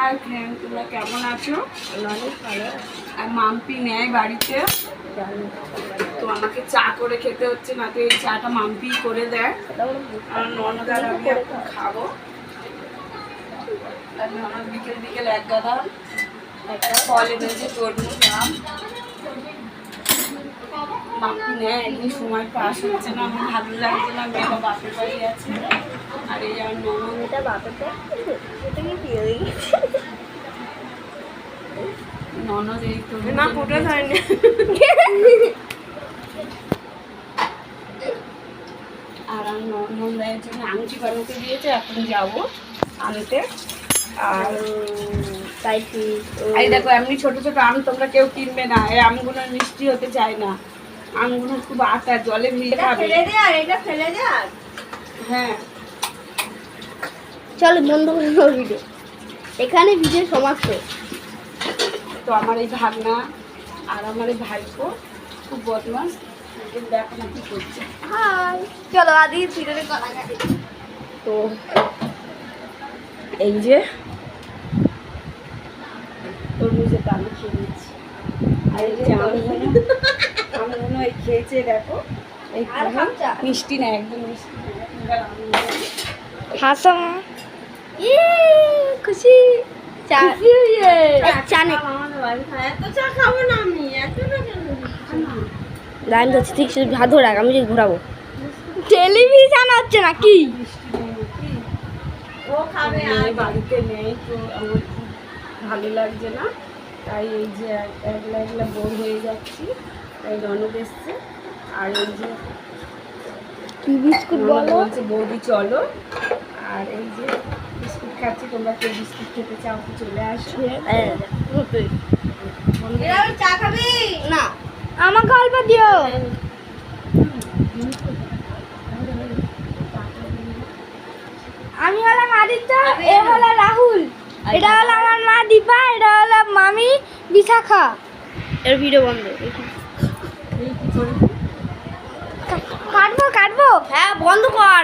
Hi friend, তোমরা কেমন আছো? অনেক ভালো। আর মাম্পি নেয় বাড়িতে, তো আমাকে চা করে খেতে হচ্ছে, না তো এই চাটা মাম্পি করে দেয়। আর ননদার আমি এখন খাবো। আর ননদ বিকেল বিকেল এক গাদা ফল এনেছে, তরমুজ, আম। মাম্পি নেয়, একদিন সময় পাস হচ্ছে না, আমার ভালো লাগছে না, মেয়েটা বাপের বাড়ি আছে। আর এই আমার ননদটা বাপের বাড়ি, ননদ এই তো না ফটো ধরেনি। আর আমি ননদের জন্য আংটি বানাতে দিয়েছে, এখন যাবো আনতে। আর তাই এই দেখো, এমনি ছোট ছোট আম তোমরা কেউ কিনবে না, এই আমগুলো মিষ্টি হতে চায় না, আমগুলো খুব আটা, জলে ভিজে খাবে। এটা ফেলে দে। আর হ্যাঁ, চলো বন্ধ করে দাও ভিডিও, এখানে ভিডিও সমাপ্ত। তো আমার এই ভাগনা আর আমার এই ভাইপো খুব বদমাস, দেখো না কি করছে। হাই, চলো আদি ভিডিওতে কথা কাটি। তো এই যে তরমুজের দানা খেয়ে নিচ্ছি। আর এই যে আমগুলো এই খেয়েছে, দেখো এই আর খামচা? মিষ্টি না, একদম মিষ্টি না। হাসা খুশি চা চা নে। লাইন ধরছি, ঠিক হাত ধরে রাখ, আমি যে ঘোরাবো। টেলিভিশন হচ্ছে নাকি? বাড়িতে নেই তো আমার খুব ভালো লাগছে না, তাই এই যে একলা একলা বোর হয়ে যাচ্ছি, তাই ননদ এসছে। আর এই যে কি বিস্কুট ননদ বলো? বলছে বৌদি চলো। আর এই যে বিস্কুট খাচ্ছি, তোমরা কেউ বিস্কুট খেতে চাও তো চলে আসো। চা খাবি না? আমাকে অল্প দিও। আমি হলাম আদিত্য, এ হলো রাহুল, এটা হলো আমার মা দীপা, এটা হলো মামি বিশাখা। এর ভিডিও বন্ধ। কাটবো কাটবো, হ্যাঁ বন্ধ কর।